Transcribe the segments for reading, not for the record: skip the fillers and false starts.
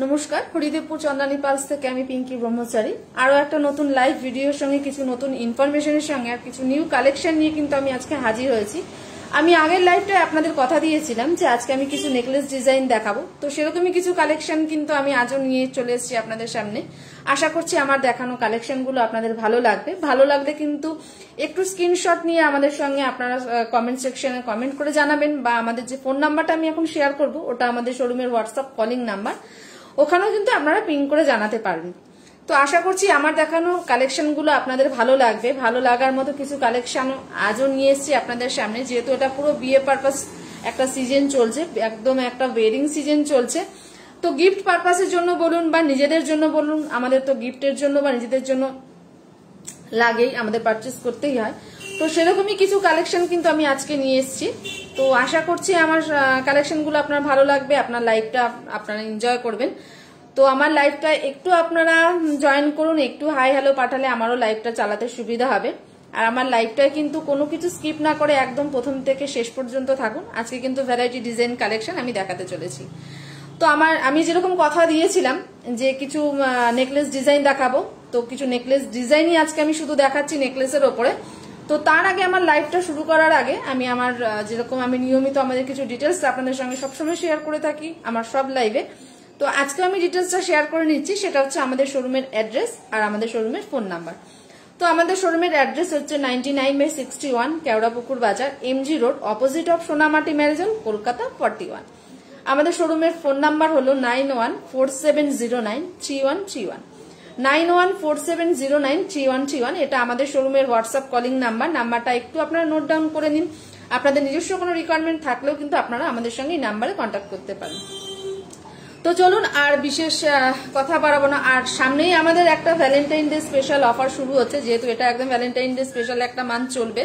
নমস্কার, হরিদেবপুর চন্দ্রানী পালস থেকে আমি পিঙ্কি ব্রহ্মচারী আরো একটা নতুন লাইভ ভিডিওর সঙ্গে কিছু নতুন ইনফরমেশনের সঙ্গে আর কিছু নিউ কালেকশন নিয়ে কিন্তু আমি আজকে হাজির হয়েছি। আমি আগের লাইভটায় আপনাদের কথা দিয়েছিলাম যে আজকে আমি কিছু নেকলেস ডিজাইন দেখাবো, তো সেরকমই কিছু কালেকশন কিন্তু আমি আজও নিয়ে চলে এসেছি আপনাদের সামনে। আশা করছি আমার দেখানো কালেকশনগুলো আপনাদের ভালো লাগবে। ভালো লাগলে কিন্তু একটু স্ক্রিনশট নিয়ে আমাদের সঙ্গে আপনারা কমেন্ট সেকশনে কমেন্ট করে জানাবেন, বা আমাদের যে ফোন নাম্বারটা আমি এখন শেয়ার করব ওটা আমাদের শোরুমের হোয়াটসঅ্যাপ কলিং নাম্বার, ওখানেও কিন্তু আপনারা পিন করে জানাতে পারবেন। তো আশা করছি আমার দেখানো কালেকশনগুলো আপনাদের ভালো লাগবে। ভালো লাগার মতো কিছু কালেকশন আজও নিয়ে এসেছি আপনাদের সামনে, যেহেতু এটা পুরো বিয়ে পারপাস একটা সিজন চলছে, একদম একটা ওয়েডিং সিজন চলছে। তো গিফট পারপাসের জন্য বলুন বা নিজেদের জন্য বলুন, আমাদের তো গিফটের জন্য বা নিজেদের জন্য লাগেই, আমাদের পারচেস করতেই হয়। তো সেরকমই কিছু কালেকশন কিন্তু আমি আজকে নিয়ে এসেছি। তো আশা করছি আমার কালেকশনগুলো আপনার ভালো লাগবে, আপনার লাইভটা আপনারা এনজয় করবেন। তো আমার লাইভটা একটু আপনারা জয়েন করুন, একটু হাই হ্যালো পাঠালে আমারও লাইভটা চালাতে সুবিধা হবে। আর আমার লাইভটায় কিন্তু কোনো কিছু স্কিপ না করে একদম প্রথম থেকে শেষ পর্যন্ত থাকুন। আজকে কিন্তু ভ্যারাইটি ডিজাইন কালেকশন আমি দেখাতে চলেছি। তো আমি যেরকম কথা দিয়েছিলাম যে কিছু নেকলেস ডিজাইন দেখাবো, তো কিছু নেকলেস ডিজাইনই আজকে আমি শুধু দেখাচ্ছি নেকলেসের ওপরে। তো তার আগে আমার লাইভটা শুরু করার আগে আমি আমার যেরকম আমি নিয়মিত আমাদের কিছু ডিটেলস আপনাদের সঙ্গে সবসময় শেয়ার করে থাকি আমার সব লাইভে, তো আজকে আমি ডিটেলসটা শেয়ার করে নিচ্ছি। সেটা হচ্ছে আমাদের শোরুমের অ্যাড্রেস আর আমাদের শোরুমের ফোন নাম্বার। তো আমাদের শোরুমের অ্যাড্রেস হচ্ছে 99/61 Keorapukur Bazar, MG road, opposite of Sonamati ম্যারেজন, কলকাতা 41। আমাদের শোরুমের ফোন নাম্বার হলো 9147093131, 9147093131। এটা আমাদের শোরুমের হোয়াটসঅ্যাপ কলিং নাম্বার। নাম্বারটা একটু আপনারা নোট ডাউন করে নিন। আপনাদের নিজস্ব কোনো রিকোয়ারমেন্ট থাকলেও কিন্তু আপনারা আমাদের সঙ্গে এই নাম্বারে কন্ট্যাক্ট করতে পারেন। তো চলুন আর বিশেষ কথা বাড়াবো না। আর সামনেই আমাদের একটা ভ্যালেন্টাইন ডে স্পেশাল অফার শুরু হচ্ছে, যেহেতু এটা একদম ভ্যালেন্টাইন ডে স্পেশাল একটা মান্থ চলবে।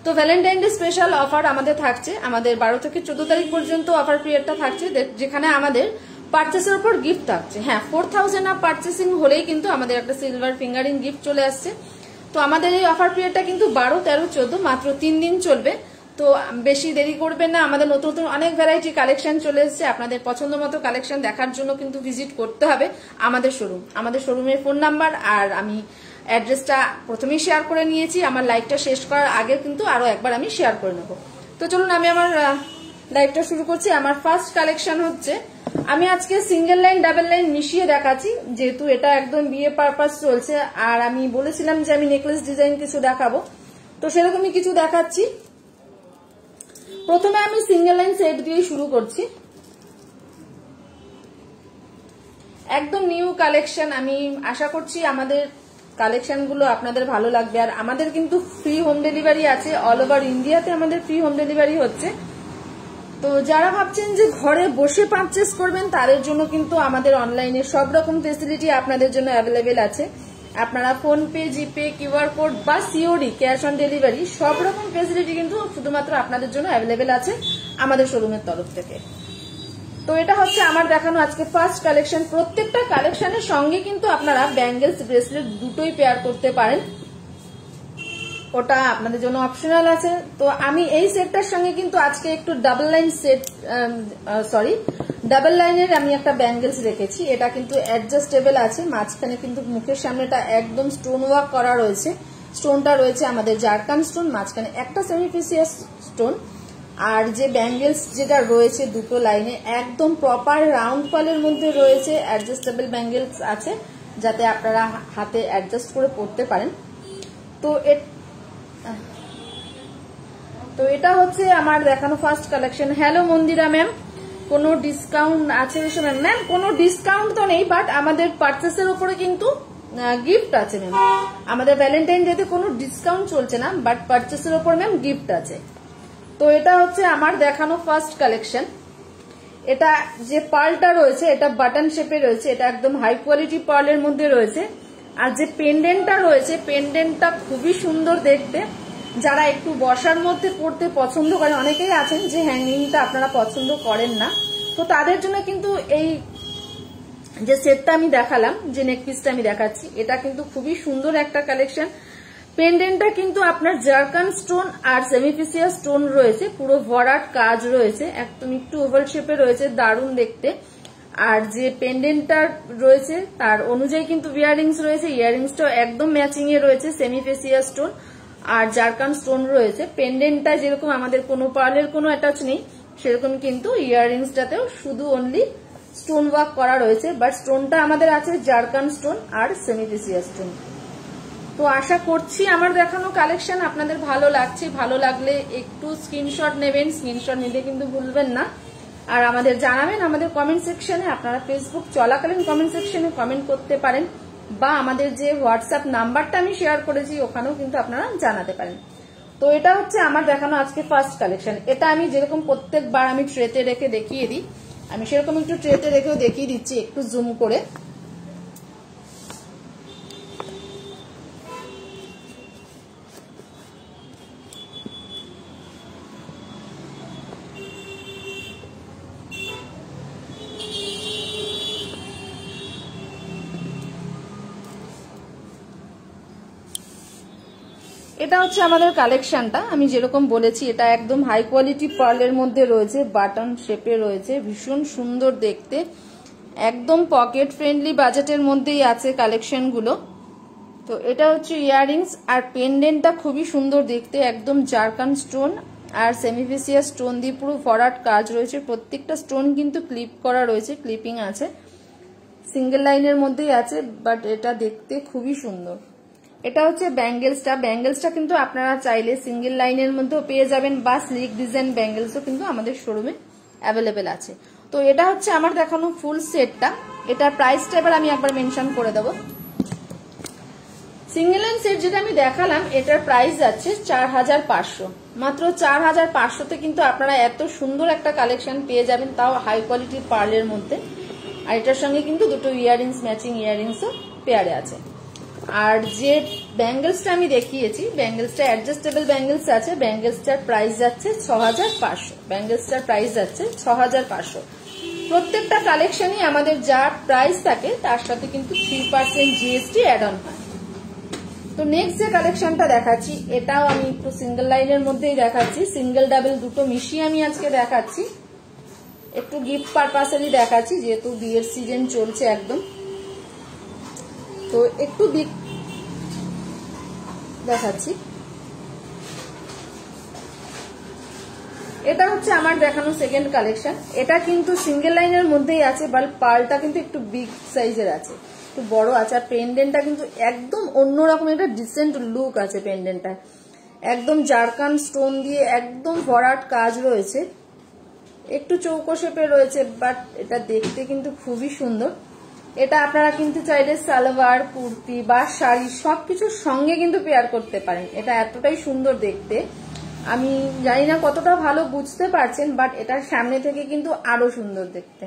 তো ভ্যালেন্টাইন ডে স্পেশাল অফার আমাদের থাকছে, আমাদের 12 থেকে 14 তারিখ পর্যন্ত অফার পিরিয়ডটা থাকছে, যেখানে আমাদের পার্চেসের উপর গিফট থাকছে। হ্যাঁ, 4000 আপ পার্চেসিং হলেই কিন্তু আমাদের একটা সিলভার ফিঙ্গারিং গিফট চলে আসছে। তো আমাদের এই অফার পিরিয়ডটা কিন্তু 12, 13, 14 মাত্র 3 দিন চলবে। তো বেশি দেরি করবেন না, আমাদের নতুন নতুন অনেক ভ্যারাইটি কালেকশন চলে এসেছে। আপনাদের পছন্দ মতো কালেকশন দেখার জন্য কিন্তু ভিজিট করতে হবে আমাদের শোরুম। আমাদের শোরুমের ফোন নাম্বার আর আমি অ্যাড্রেসটা প্রথমেই শেয়ার করে নিয়েছি, আমার লাইভটা শেষ করার আগে কিন্তু আরো একবার আমি শেয়ার করে নেব। তো চলুন আমি আমার লাইভটা শুরু করছি। আমার ফার্স্ট কালেকশন হচ্ছে, আমি আজকে সিঙ্গেল লাইন ডাবল লাইন মিশিয়ে দেখাচ্ছি, যেহেতু এটা একদম বিয়ে পারপাস চলছে। আর আমি বলেছিলাম যে আমি নেকলেস ডিজাইন কিছু দেখাবো, তো সেরকমই কিছু দেখাচ্ছি। প্রথমে আমি সিঙ্গেল লাইন সেট দিয়ে শুরু করছি। একদম নিউ কালেকশন, আমি আশা করছি আমাদের কালেকশনগুলো আপনাদের ভালো লাগবে। আর আমাদের কিন্তু ফ্রি হোম ডেলিভারি আছে, অল ওভার ইন্ডিয়াতে আমাদের ফ্রি হোম ডেলিভারি হচ্ছে। তো যারা ভাবছেন যে ঘরে বসে পারচেস করবেন, তাদের জন্য কিন্তু আমাদের অনলাইনে সব রকম ফেসিলিটি আপনাদের জন্য অ্যাভেলেবেল আছে। আপনারা ফোনপে, জিপে, কিউআর কোড বা সিওডি, ক্যাশ অন ডেলিভারি, সব রকম ফেসিলিটি কিন্তু শুধুমাত্র আপনাদের জন্য অ্যাভেলেবেল আছে আমাদের শোরুমের তরফ থেকে। তো এটা হচ্ছে আমার দেখানো আজকে ফার্স্ট কালেকশন। প্রত্যেকটা কালেকশনের সঙ্গে কিন্তু আপনারা ব্যাঙ্গেলস, ব্রেসলেট দুটোই পেয়ার করতে পারেন, ওটা আপনাদের জন্য অপশনাল আছে। তো আমি এই সেটটার সঙ্গে কিন্তু আজকে একটু ডাবল লাইনের আমি একটা ব্যাঙ্গেলস রেখেছি। এটা কিন্তু অ্যাডজাস্টেবল আছে, মাঝখানে কিন্তু মুখের সামনেটা একদম স্টোন ওয়ার্ক করা রয়েছে। স্টোনটা রয়েছে আমাদের জারকান স্টোন, মাঝখানে একটা সেমিফিসিয়াস স্টোন। আর যে ব্যাঙ্গেলস যেটা রয়েছে দুটো লাইনে একদম প্রপার রাউন্ড পালের মধ্যে রয়েছে, অ্যাডজাস্টেবল ব্যাঙ্গেলস আছে, যাতে আপনারা হাতে অ্যাডজাস্ট করে পরতে পারেন। তো এটা হচ্ছে আমার দেখানো ফার্স্ট কালেকশন। হ্যালো মন্দিরা ম্যাম, কোনো ডিসকাউন্ট আছে? ম্যাম কোনো ডিসকাউন্ট তো নেই, বাট আমাদের পার্চেসের উপরে কিন্তু গিফট আছে ম্যাম। আমাদের ভ্যালেন্টাইন ডেতে কোনো ডিসকাউন্ট চলছে না, বাট পার্চেসের উপর ম্যাম গিফট আছে। তো এটা হচ্ছে আমার দেখানো ফার্স্ট কালেকশন। এটা যে পার্লটা রয়েছে এটা বাটন শেপে রয়েছে, এটা একদম হাই কোয়ালিটি পার্লের মধ্যে রয়েছে। আর যে পেন্ডেন্টটা রয়েছে, পেন্ডেন্টটা খুবই সুন্দর দেখতে। যারা একটু বসার মধ্যে পড়তে পছন্দ করেন, অনেকেই আছেন যে হ্যাঙ্গিংটা আপনারা পছন্দ করেন না, তো তাদের জন্য কিন্তু এই যে সেটটা আমি দেখালাম, যে নেকপিসটা আমি দেখাচ্ছি, এটা কিন্তু খুবই সুন্দর একটা কালেকশন। পেন্ডেন্টটা কিন্তু আপনার জারকান স্টোন আর সেমিফিসিয়াস স্টোন রয়েছে, পুরো ভরাট কাজ রয়েছে, একদম একটু ওভাল শেপে রয়েছে, দারুণ দেখতে। আর যে পেন্ডেন্টটা রয়েছে তার অনুযায়ী কিন্তু ইয়াররিংস রয়েছে, ইয়াররিংসটাও একদম ম্যাচিং এ রয়েছে, সেমি ফেসিয়াল স্টোন আর জারকান স্টোন রয়েছে। পেন্ডেন্টটা যেরকম আমাদের কোনো পার্লের কোনো অ্যাটাচ নেই, সেরকম কিন্তু ইয়াররিংসটাতেও শুধু অনলি স্টোন ওয়ার্ক করা রয়েছে, বাট স্টোনটা আমাদের আছে জারকান স্টোন আর সেমি ফেসিয়াল স্টোন। তো আশা করছি আমার দেখানো কালেকশন আপনাদের ভালো লাগছে। ভালো লাগলে একটু স্ক্রিনশট নেবেন, স্ক্রিনশট নিতে কিন্তু ভুলবেন না। আর আমাদের জানাবেন আমাদের কমেন্ট সেকশনে, আপনারা ফেসবুক চলাকালীন কমেন্ট সেকশনে কমেন্ট করতে পারেন, বা আমাদের যে হোয়াটসঅ্যাপ নাম্বারটা আমি শেয়ার করেছি ওখানেও কিন্তু আপনারা জানাতে পারেন। তো এটা হচ্ছে আমার দেখানো আজকে ফার্স্ট কালেকশন। এটা আমি যেরকম প্রত্যেকবার আমি ট্রেতে রেখে দেখিয়ে দিই, আমি সেরকম একটু ট্রেতে রেখেও দেখিয়ে দিচ্ছি একটু জুম করে। এটা হচ্ছে আমাদের কালেকশনটা, আমি যেরকম বলেছি এটা একদম হাই কোয়ালিটি পার্লের মধ্যে রয়েছে, বাটন শেপে রয়েছে, ভীষণ সুন্দর দেখতে, একদম পকেট ফ্রেন্ডলি বাজেটের মধ্যেই আছে কালেকশনগুলো। তো এটা হচ্ছে ইয়াররিংস, আর পেন্ডেন্টটা খুবই সুন্দর দেখতে, একদম জারকান স্টোন আর সেমিফেসিয়া স্টোন দিয়ে পুরো ভরাট কাজ রয়েছে। প্রত্যেকটা স্টোন কিন্তু ক্লিপ করা রয়েছে, ক্লিপিং আছে, সিঙ্গেল লাইনের মধ্যেই আছে, বাট এটা দেখতে খুবই সুন্দর। এটা হচ্ছে ব্যাঙ্গেলসটা, ব্যাঙ্গেলসটা কিন্তু আপনারা চাইলে সিঙ্গেল লাইনের মধ্যেও পেয়ে যাবেন, বা স্লিক ডিজাইন ব্যাঙ্গেলসও কিন্তু আমাদের শোরুমে অ্যাভেলেবেল আছে। তো এটা হচ্ছে আমার দেখানো ফুল সেটটা। এটার প্রাইসটা এবার আমি একবার মেনশন করে দেবো। সিঙ্গেল লাইন সেট যেটা আমি দেখালাম এটার প্রাইস যাচ্ছে 4500, মাত্র 4500-তে কিন্তু আপনারা এত সুন্দর একটা কালেকশন পেয়ে যাবেন, তাও হাই কোয়ালিটির পার্লের মধ্যে। আর এটার সঙ্গে কিন্তু দুটো ইয়াররিংস, ম্যাচিং ইয়াররিংসও পেয়ারে আছে। আর যে ব্যাঙ্গেলসটা আমি দেখিয়েছি, ব্যাঙ্গেলসটা অ্যাডজাস্টেবল ব্যাঙ্গেলস আছে, ব্যাঙ্গেলসটার প্রাইস যাচ্ছে 6500, ব্যাঙ্গেলসটার প্রাইস যাচ্ছে 6500। প্রত্যেকটা কালেকশনই আমাদের যা প্রাইস থাকে তার সাথে কিন্তু 3% জিএসটি অ্যাড অন হয়। তো নেক্সট যে কালেকশনটা দেখাচ্ছি এটাও আমি একটু সিঙ্গেল লাইনের মধ্যেই দেখাচ্ছি, সিঙ্গেল ডাবল দুটো মিশিয়ে আমি আজকে দেখাচ্ছি, একটু গিফট পারপাসেরই দেখাচ্ছি যেহেতু বিয়ের সিজন চলছে একদম। তো একটু দেখাচ্ছি, এটা হচ্ছে আমার দেখানো সেকেন্ড কালেকশন। এটা কিন্তু সিঙ্গেল লাইনের মধ্যেই আছে, বাট পার্লটা কিন্তু একটু বিগ সাইজের আছে, একটু বড় আছে। আর পেন্ডেন্টটা কিন্তু একদম অন্যরকম একটা ডিসেন্ট লুক আছে পেন্ডেন্টটা, একদম জারকান স্টোন দিয়ে একদম ভরাট কাজ রয়েছে, একটু চৌকো শেপে রয়েছে, বাট এটা দেখতে কিন্তু খুবই সুন্দর। এটা আপনারা কিন্তু চাইলে সালোয়ার, কুর্তি বা শাড়ি সবকিছুর সঙ্গে কিন্তু পেয়ার করতে পারেন। এটা এতটাই সুন্দর দেখতে, আমি জানি না কতটা ভালো বুঝতে পারছেন, বাট এটার সামনে থেকে কিন্তু আরো সুন্দর দেখতে।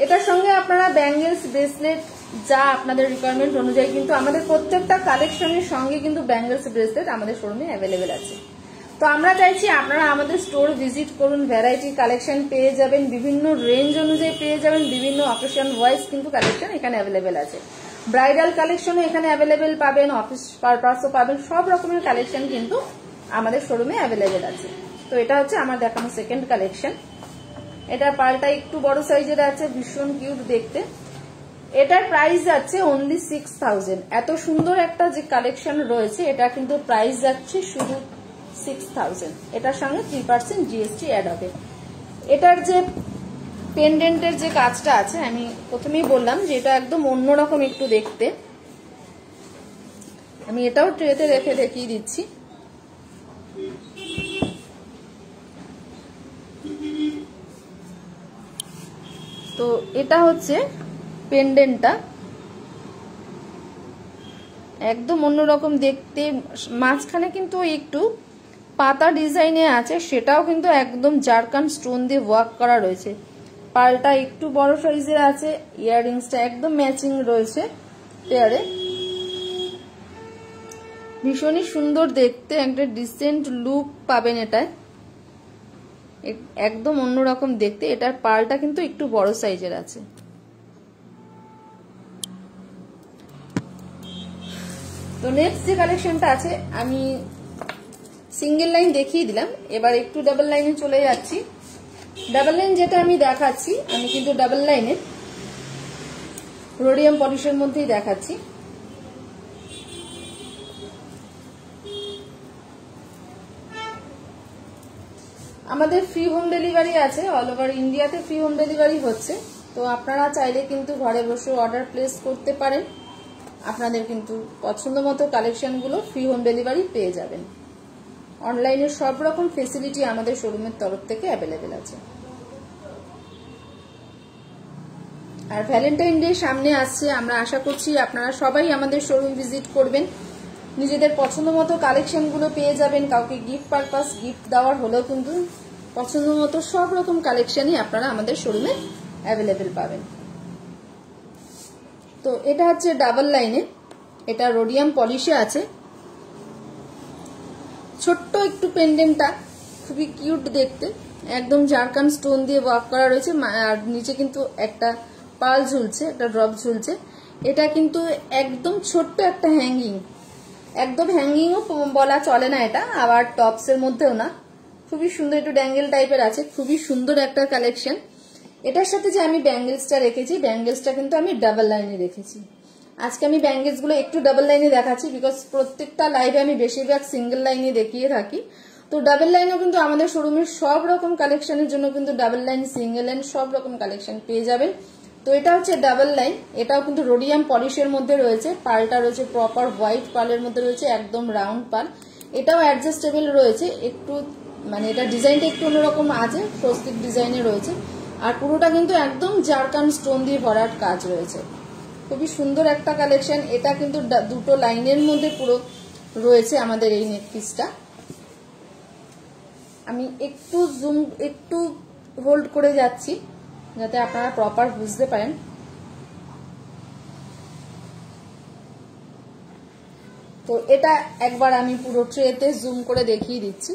এটার সঙ্গে আপনারা ব্যাঙ্গেলস, ব্রেসলেট যা আপনাদের রিকোয়ারমেন্ট অনুযায়ী কিন্তু আমাদের প্রত্যেকটা কালেকশনের সঙ্গে কিন্তু ব্যাঙ্গেলস, ব্রেসলেট আমাদের শোরুমে অ্যাভেলেবেল আছে। তো আমরা চাইছি আপনারা আমাদের স্টোর ভিজিট করুন, ভ্যারাইটি কালেকশন পেয়ে যাবেন, বিভিন্ন রেঞ্জ অনুযায়ী পেয়ে যাবেন, বিভিন্ন অকেশন ওয়াইজ কিন্তু কালেকশন এখানে অ্যাভেলেবেল আছে। ব্রাইডাল কালেকশনও এখানে অ্যাভেলেবেল পাবেন, অফিস পারপাসও পাবেন, সব রকমের কালেকশন কিন্তু আমাদের শোরুমে অ্যাভেলেবেল আছে। তো এটা হচ্ছে আমার দেখানো সেকেন্ড কালেকশন। এটা পার্লটা একটু বড় সাইজের আছে, ভীষণ কিউট দেখতে। এটার প্রাইস যাচ্ছে অনলি 6000। এত সুন্দর একটা যে কালেকশন রয়েছে এটা কিন্তু প্রাইস যাচ্ছে শুধু 6000। এটার সঙ্গে 3% জিএসটি অ্যাড হবে। এটার যে পেন্ডেন্টের যে কাজটা আছে আমি প্রথমেই বললাম যে এটা একদম অন্যরকম একটু দেখতে। আমি এটাও ট্রেতে রেখে দেখিয়ে দিচ্ছি। তো এটা হচ্ছে পেন্ডেন্টটা, একদম অন্যরকম দেখতে, মাঝখানে কিন্তু একটু পাতা ডিজাইনে আছে, সেটাও কিন্তু একদম জারকান স্টোন দিয়ে ওয়ার্ক করা রয়েছে। পালটা একটু বড় সাইজের আছে, ইয়াররিংসটা একদম ম্যাচিং রয়েছে পেয়ারে, ভীষণই সুন্দর দেখতে, একটা ডিসেন্ট লুক পাবেন এটায়, একদম অন্যরকম দেখতে। এটার পালটা কিন্তু একটু বড় সাইজের আছে। তো নেক্সট যে কালেকশনটা আছে আমি সিঙ্গেল লাইন দেখিয়ে দিলাম, এবার একটু ডাবল লাইনে চলে যাচ্ছি। ডাবল লাইন যেটা আমি দেখাচ্ছি, আমি কিন্তু ডাবল লাইনের রোডিয়াম পলিশের মধ্যেই দেখাচ্ছি। আমাদের ফ্রি হোম ডেলিভারি আছে, অল ওভার ইন্ডিয়াতে ফ্রি হোম ডেলিভারি হচ্ছে। তো আপনারা চাইলে কিন্তু ঘরে বসে অর্ডার প্লেস করতে পারেন, আপনাদের কিন্তু পছন্দ মতো কালেকশনগুলো ফ্রি হোম ডেলিভারি পেয়ে যাবেন। অনলাইনে সব রকম ফেসিলিটি আমাদের শোরুমের তরফ থেকে অ্যাভেলেবেল আছে। আর ভ্যালেন্টাইন ডে সামনে আসছে, আমরা আশা করছি আপনারা সবাই আমাদের শোরুম ভিজিট করবেন, নিজেদের পছন্দ মতো কালেকশনগুলো পেয়ে যাবেন। কাউকে গিফট পারপাস গিফট দেওয়ার হলেও কিন্তু পছন্দ মতো সব রকম কালেকশনই আপনারা আমাদের শোরুমে অ্যাভেলেবেল পাবেন। তো এটা হচ্ছে ডাবল লাইনে, এটা রোডিয়াম পলিশে আছে। ছোট্ট একটু পেন্ডেন্টটা খুবই কিউট দেখতে, একদম জারকান স্টোন দিয়ে ওয়ার্ক করা রয়েছে। আর নিচে কিন্তু একটা পাল ঝুলছে, একটা ড্রপ ঝুলছে। এটা কিন্তু একদম ছোট্ট একটা হ্যাঙ্গিং, একদম হ্যাঙ্গিংও বলা চলে না এটা, আবার টপসের মধ্যেও না। খুবই সুন্দর, একটু ড্যাঙ্গেল টাইপের আছে, খুবই সুন্দর একটা কালেকশন। এটার সাথে যে আমি ব্যাঙ্গেলসটা রেখেছি, ব্যাঙ্গেলসটা কিন্তু আমি ডাবল লাইনে রেখেছি। আজকে আমি ব্যাঙ্গেলসগুলো একটু ডাবল লাইনে দেখাচ্ছি, বিকজ প্রত্যেকটা লাইভে আমি বেশিরভাগ সিঙ্গেল লাইনে দেখিয়ে থাকি। তো ডাবল লাইনেও কিন্তু আমাদের শোরুমের সব রকম কালেকশনের জন্য কিন্তু ডাবল লাইন, সিঙ্গেল লাইন সব রকম কালেকশন পেয়ে যাবেন। তো এটা হচ্ছে ডাবল লাইন, এটাও কিন্তু রোডিয়াম পলিশের মধ্যে রয়েছে। পালটা রয়েছে প্রপার হোয়াইট পালের মধ্যে রয়েছে, একদম রাউন্ড পাল। এটাও অ্যাডজাস্টেবল রয়েছে, একটু মানে এটা ডিজাইনটা একটু অন্যরকম আছে, স্বস্তিক ডিজাইনে রয়েছে। আর পুরোটা কিন্তু একদম জারকান স্টোন দিয়ে ভরাট কাজ রয়েছে। খুবই সুন্দর একটা কালেকশন। এটা কিন্তু দুটো লাইনের মধ্যে পুরো রয়েছে আমাদের এই নেক পিসটা। আমি একটু হোল্ড করে যাচ্ছি যাতে আপনারা প্রপার বুঝতে পারেন। তো এটা একবার আমি পুরো ট্রেতে জুম করে দেখিয়ে দিচ্ছি।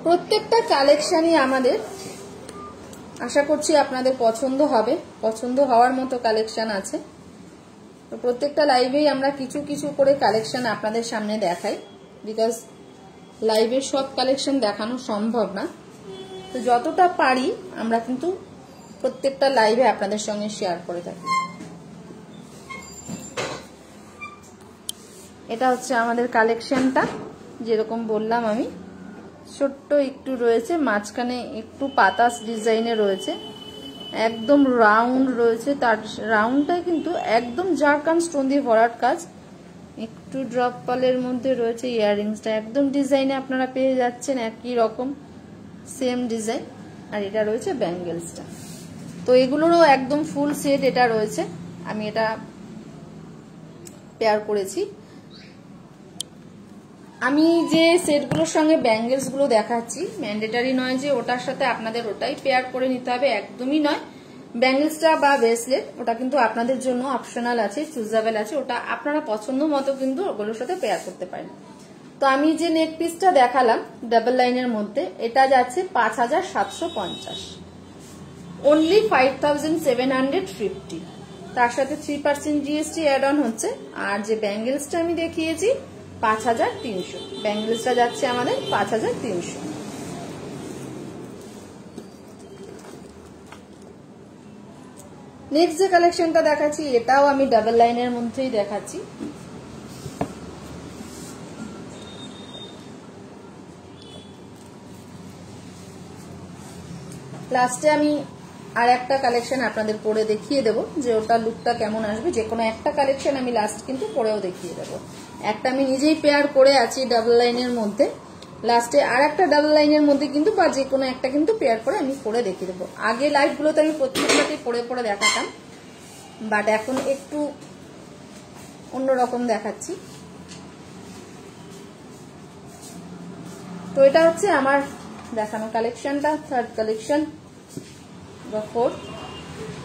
প্রত্যেকটা কালেকশনই আমাদের আশা করছি আপনাদের পছন্দ হবে, পছন্দ হওয়ার মতো কালেকশন আছে। তো প্রত্যেকটা লাইভেই আমরা কিছু কিছু করে কালেকশন আপনাদের সামনে দেখাই, বিকজ লাইভে সব কালেকশন দেখানো সম্ভব না। তো যতটা পারি আমরা কিন্তু প্রত্যেকটা লাইভে আপনাদের সঙ্গে শেয়ার করে থাকি। এটা হচ্ছে আমাদের কালেকশনটা, যেরকম বললাম আমি, ছোট্ট একটু রয়েছে, মাঝখানে একটু পাতাস ডিজাইনে রয়েছে, একদম রাউন্ড রয়েছে। তার রাউন্ডটা কিন্তু একদম জারকান স্টোন দিয়ে ভরাট কাজ। একটু ড্রপ পালের মধ্যে রয়েছে ইয়াররিংসটা, একদম ডিজাইনে আপনারা পেয়ে যাচ্ছেন একই রকম সেম ডিজাইন। আর এটা রয়েছে ব্যাঙ্গেলসটা। তো এগুলোরও একদম ফুল সেট এটা রয়েছে, আমি এটা পেয়ার করেছি। আমি যে সেটগুলোর সঙ্গে ব্যাঙ্গেলসগুলো দেখাচ্ছি, ম্যান্ডেটারি নয় যে ওটার সাথে আপনাদের ওটাই পেয়ার করে নিতে হবে, একদমই নয়। ব্যাঙ্গেলসটা বা ব্রেসলেট ওটা কিন্তু আপনাদের জন্য অপশনাল আছে, চুজেবল আছে, ওটা আপনারা পছন্দ মতো কিন্তু ওগুলোর সাথে পেয়ার করতে পারেন। তো আমি যে নেক পিসটা দেখালাম ডাবল লাইনের মধ্যে, এটা যাচ্ছে 5750, অনলি 5750। তার সাথে 3% জিএসটি অ্যাড অন হচ্ছে। আর যে ব্যাঙ্গেলসটা আমি দেখিয়েছি 5300, ব্যাঙ্গেলসটা যাচ্ছে আমাদের 5300। নেক্সট যে কালেকশনটা দেখাচ্ছি এটাও আমি ডাবল লাইনের মধ্যেই দেখাচ্ছি। লাস্টে আমি আর একটা কালেকশন আপনাদের পরে দেখিয়ে দেবো যে ওটা লুকটা কেমন আসবে। যে কোনো একটা কালেকশন আমি লাস্ট কিন্তু পরেও দেখিয়ে দেবো। একটা আমি নিজেই পেয়ার করে আছি ডাবল লাইনের মধ্যে, লাস্টে আর একটা ডাবল লাইনের মধ্যে কিন্তু বা যে কোনো একটা কিন্তু পেয়ার করে আমি পরে দেখিয়ে দেবো। আগে লাইভগুলোতে আমি প্রত্যেকটাকে পরে পরে দেখাতাম, বাট এখন একটু অন্যরকম দেখাচ্ছি। তো এটা হচ্ছে আমার দেখানো কালেকশনটা, থার্ড কালেকশন বা ফোর্থ।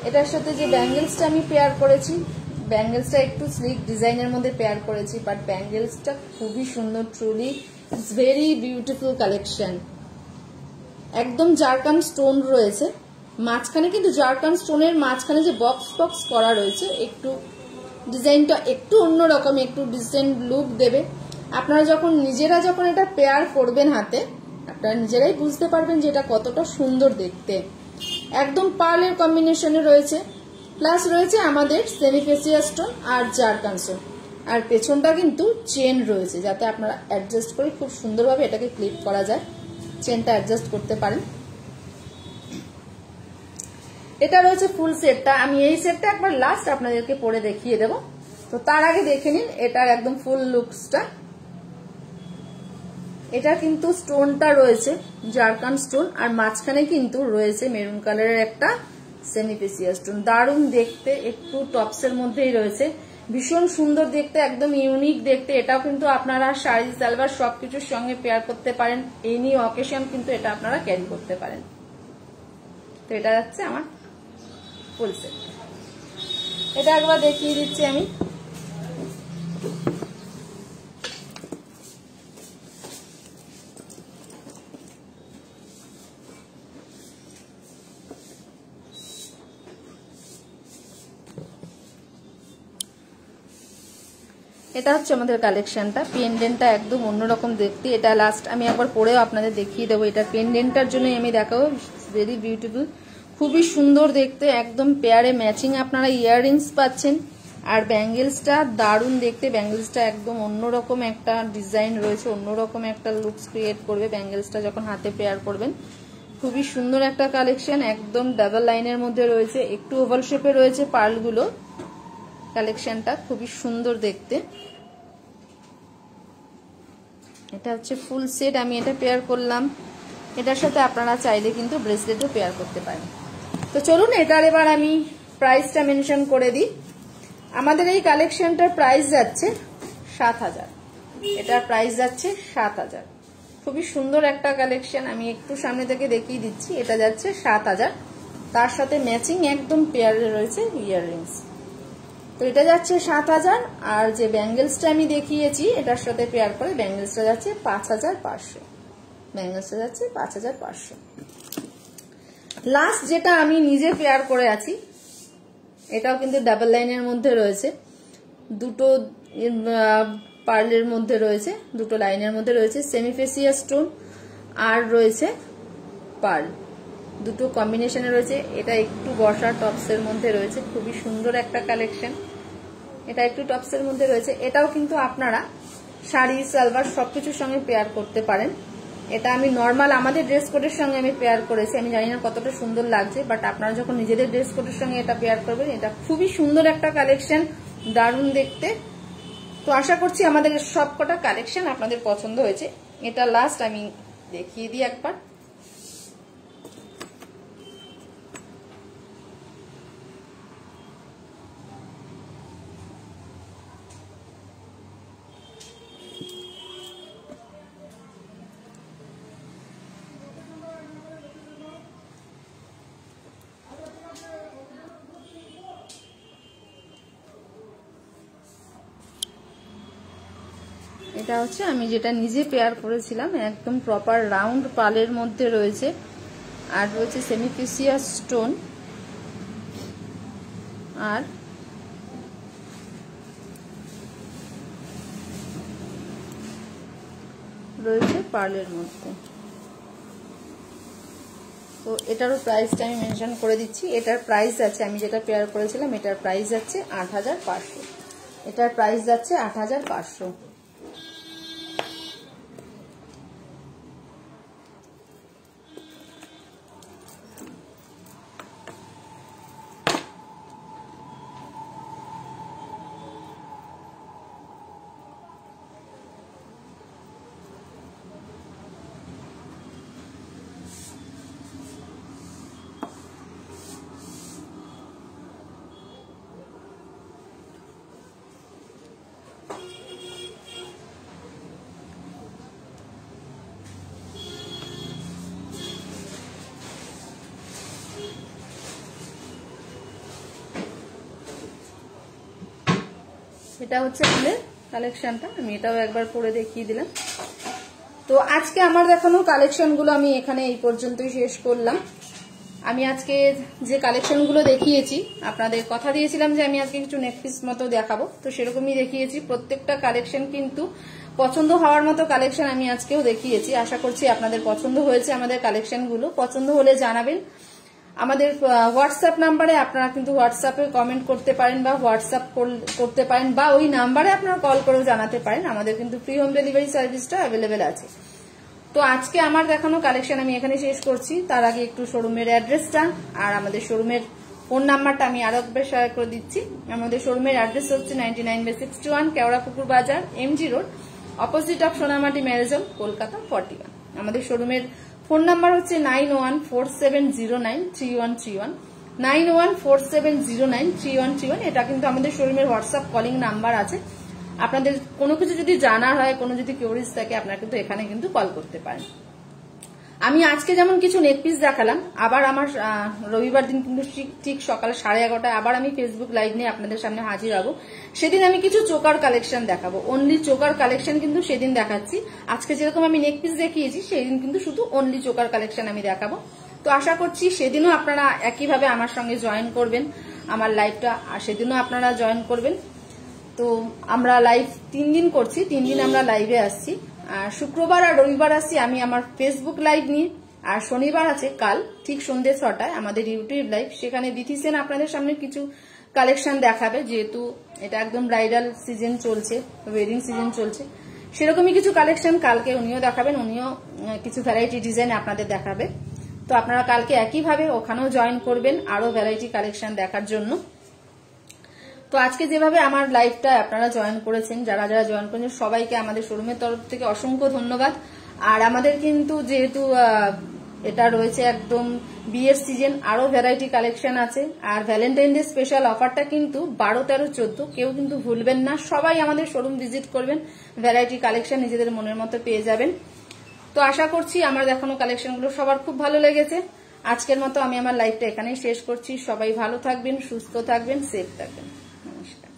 এটার সাথে যে ব্যাঙ্গেলসটা আমি পেয়ার করেছি, ব্যাঙ্গেলসটা একটু স্লিক ডিজাইনের মধ্যে পেয়ার করেছি, বাট ব্যাঙ্গেলসটা খুবই সুন্দর, truly it's very beautiful collection. একদম জারকান স্টোন রয়েছে মাঝখানে, কিন্তু জারকান স্টোনের মাঝখানে যে বক্স বক্স করা রয়েছে একটু ডিজাইনটা একটু অন্যরকম, একটু ডিসেন্ট লুক দেবে। আপনারা নিজেরা যখন এটা পেয়ার করবেন হাতে, আপনারা নিজেরাই বুঝতে পারবেন যে এটা কতটা সুন্দর দেখতে। একদম পার্লের কম্বিনেশনে রয়েছে, প্লাস রয়েছে আমাদের সেমি ফেসিয়াল স্টোন আর জারকান স্টোন, আর পেছনটা কিন্তু চেন রয়েছে, যাতে আপনারা অ্যাডজাস্ট করে খুব সুন্দরভাবে এটাকে ক্লিপ করা যায়, চেনটা অ্যাডজাস্ট করতে পারেন। এটা রয়েছে ফুল সেটটা। আমি এই সেটটা একবার লাস্ট আপনাদেরকে পরে দেখিয়ে দেব, তো তার আগে দেখে নিন এটার একদম ফুল লুকসটা। এটা কিন্তু স্টোনটা রয়েছে জারকান স্টোন, আর মাঝখানে কিন্তু রয়েছে মেরুন কালারের একটা সেমি ফেসিয়াল স্টোন। দারুণ দেখতে, একটু টপসের মধ্যেই রয়েছে, ভীষণ সুন্দর দেখতে, একদম ইউনিক দেখতে। এটাও কিন্তু আপনারা শাড়ি সালোয়ার সবকিছুর সঙ্গে পেয়ার করতে পারেন, এনি অকেশন কিন্তু এটা আপনারা ক্যারি করতে পারেন। তো এটা যাচ্ছে আমার ফুল সেট। এটা একবার দেখিয়ে দিচ্ছি আমি। এটা হচ্ছে আমাদের কালেকশনটা। পেন্ডেন্টটা একদম অন্যরকম দেখতে। এটা লাস্ট আমি একবার পরেও আপনাদের দেখিয়ে দেবো। এটা পেন্ডেন্টটার জন্যই আমি দেখাবো, ভেরি বিউটিফুল, খুবই সুন্দর দেখতে, একদম পেয়ারে ম্যাচিং আপনারা ইয়াররিংস পাচ্ছেন। আর ব্যাঙ্গেলসটা দারুণ দেখতে, ব্যাঙ্গেলসটা একদম অন্যরকম একটা ডিজাইন রয়েছে, অন্যরকম একটা লুকস ক্রিয়েট করবে ব্যাঙ্গেলসটা যখন হাতে পেয়ার করবেন। খুবই সুন্দর একটা কালেকশন, একদম ডাবল লাইনের মধ্যে রয়েছে, একটু ওভাল শেপে রয়েছে পার্লগুলো। কালেকশনটা খুবই সুন্দর দেখতে। এটা হচ্ছে ফুল সেট, আমি এটা পেয়ার করলাম। এটার সাথে আপনারা চাইলে কিন্তু ব্রেসলেটও পেয়ার করতে পারেন। তো চলুন এটার এবার আমি প্রাইসটা মেনশন করে দিই। আমাদের এই কালেকশনটার প্রাইস যাচ্ছে ৭,০০০। এটার প্রাইস যাচ্ছে ৭,০০০। খুবই সুন্দর একটা কালেকশন, আমি একটু সামনে থেকে দেখিয়ে দিচ্ছি। এটা যাচ্ছে ৭,০০০, তার সাথে ম্যাচিং একদম পেয়ারে রয়েছে ইয়াররিংস। তো এটা যাচ্ছে ৭,০০০, আর যে ব্যাঙ্গেলসটা আমি দেখিয়েছি এটার সাথে পেয়ার করে ব্যাঙ্গেলসটা যাচ্ছে ৫,৫০০। ব্যাঙ্গেলসটা যাচ্ছে ৫,৫০০। লাস্ট যেটা আমি নিজে পেয়ার করে আছি, এটাও কিন্তু ডাবল লাইনের মধ্যে রয়েছে, দুটো পার্লের মধ্যে রয়েছে, দুটো লাইনের মধ্যে রয়েছে সেমি ফেসিয়াল স্টোন আর রয়েছে পার্ল, দুটো কম্বিনেশনে রয়েছে। এটা একটু বর্ষা টপসের মধ্যে রয়েছে, খুবই সুন্দর একটা কালেকশন। এটা একটু টপসের মধ্যে রয়েছে। এটাও কিন্তু আপনারা শাড়ি সালোয়ার সবকিছুর সঙ্গে পেয়ার করতে পারেন। এটা আমি নর্মাল আমাদের ড্রেস কোডের সঙ্গে আমি পেয়ার করেছি, আমি জানি না কতটা সুন্দর লাগছে, বাট আপনারা যখন নিজেদের ড্রেস কোডের সঙ্গে এটা পেয়ার করবেন, এটা খুবই সুন্দর একটা কালেকশন, দারুণ দেখতে। তো আশা করছি আমাদের সবকটা কালেকশন আপনাদের পছন্দ হয়েছে। এটা লাস্ট আমি দেখিয়ে দিই একবার। এটা হচ্ছে আমি যেটা নিজে পেয়ার করেছিলাম, একদম প্রপার রাউন্ড পালের মধ্যে রয়েছে, আর রয়েছে সেমি ফেসিয়াল স্টোন, আর রয়েছে পার্লের মধ্যে। তো এটারও প্রাইসটা আমি মেনশন করে দিচ্ছি। এটার প্রাইস আছে, আমি যেটা পেয়ার করেছিলাম এটার প্রাইস যাচ্ছে ৮৫০০। এটার প্রাইস যাচ্ছে ৮৫০০। এটা হচ্ছে আমাদের কালেকশনটা, আমি এটাও একবার পরে দেখিয়ে দিলাম। তো আজকে আমার দেখানো কালেকশনগুলো আমি এখানে এই পর্যন্তই শেষ করলাম। আমি আজকে যে কালেকশনগুলো দেখিয়েছি, আপনাদের কথা দিয়েছিলাম যে আমি আজকে কিছু নেকপিস মতো দেখাবো, তো সেরকমই দেখিয়েছি। প্রত্যেকটা কালেকশন কিন্তু পছন্দ হওয়ার মতো কালেকশন আমি আজকেও দেখিয়েছি। আশা করছি আপনাদের পছন্দ হয়েছে আমাদের কালেকশনগুলো। পছন্দ হলে জানাবেন। আমাদের হোয়াটসঅ্যাপ নাম্বারে আপনারা কিন্তু হোয়াটসঅ্যাপে কমেন্ট করতে পারেন বা হোয়াটসঅ্যাপ করতে পারেন, বা ওই নাম্বারে আপনারা কল করেও জানাতে পারেন। আমাদের কিন্তু ফ্রি হোম ডেলিভারি সার্ভিসটা অ্যাভেলেবেল আছে। তো আজকে আমার দেখানো কালেকশন আমি এখানে শেষ করছি। তার আগে একটু শোরুমের অ্যাড্রেসটা আর আমাদের শোরুমের ফোন নাম্বারটা আমি আরো একবার শেয়ার করে দিচ্ছি। আমাদের শোরুমের অ্যাড্রেস হচ্ছে 99/61 Keorapukur Bazar, MG road, opposite of Sonamati ম্যারেজম, কলকাতা 41। আমাদের শোরুমের ফোন নাম্বার হচ্ছে 9147093131, 9147093131। এটা কিন্তু আমাদের শোরুমের হোয়াটসঅ্যাপ কলিং নাম্বার আছে। আপনাদের কোনো কিছু যদি জানার হয়, কোনো যদি কিউরিজ থাকে, আপনারা কিন্তু এখানে কিন্তু কল করতে পারেন। আমি আজকে যেমন কিছু নেকপিস দেখালাম, আবার আমার রবিবার দিন কিন্তু ঠিক সকাল 11:30টায় আবার আমি ফেসবুক লাইভ নিয়ে আপনাদের সামনে হাজির হব। সেদিন আমি কিছু চোকার কালেকশন দেখাবো। অনলি চোকার কালেকশন কিন্তু সেদিন দেখাচ্ছি। আজকে যেরকম আমি নেকপিস দেখিয়েছি, সেদিন কিন্তু শুধু অনলি চোকার কালেকশন আমি দেখাবো। তো আশা করছি সেদিনও আপনারা একইভাবে আমার সঙ্গে জয়েন করবেন আমার লাইভটা, আর সেদিনও আপনারা জয়েন করবেন। তো আমরা লাইভ 3 দিন করছি, 3 দিন আমরা লাইভে আসছি। আর শুক্রবার আর রবিবার আসছি আমি আমার ফেসবুক লাইভ নিয়ে, আর শনিবার আছে কাল ঠিক সন্ধ্যে 6টায় আমাদের ইউটিউব লাইভ। সেখানে বিথি সেন আপনাদের সামনে কিছু কালেকশন দেখাবে, যেহেতু এটা একদম ব্রাইডাল সিজন চলছে, ওয়েডিং সিজন চলছে। সেরকমই কিছু কালেকশন কালকে উনিও দেখাবেন, উনিও কিছু ভ্যারাইটি ডিজাইন আপনাদের দেখাবে। তো আপনারা কালকে একইভাবে ওখানেও জয়েন করবেন আরো ভ্যারাইটি কালেকশন দেখার জন্য। তো আজকে যেভাবে আমার লাইভটা আপনারা জয়েন করেছেন, যারা যারা জয়েন করেছেন সবাইকে আমাদের শোরুমের তরফ থেকে অসংখ্য ধন্যবাদ। আর আমাদের কিন্তু যেহেতু এটা রয়েছে একদম বিয়ের সিজন, আরো ভ্যারাইটি কালেকশন আছে। আর ভ্যালেন্টাইন ডে স্পেশাল অফারটা কিন্তু 12, 13, 14 কেউ কিন্তু ভুলবেন না। সবাই আমাদের শোরুম ভিজিট করবেন, ভ্যারাইটি কালেকশন নিজেদের মনের মতো পেয়ে যাবেন। তো আশা করছি আমার দেখানো কালেকশনগুলো সবার খুব ভালো লেগেছে। আজকের মতো আমি আমার লাইভটা এখানেই শেষ করছি। সবাই ভালো থাকবেন, সুস্থ থাকবেন, সেফ থাকবেন। নমস্কার।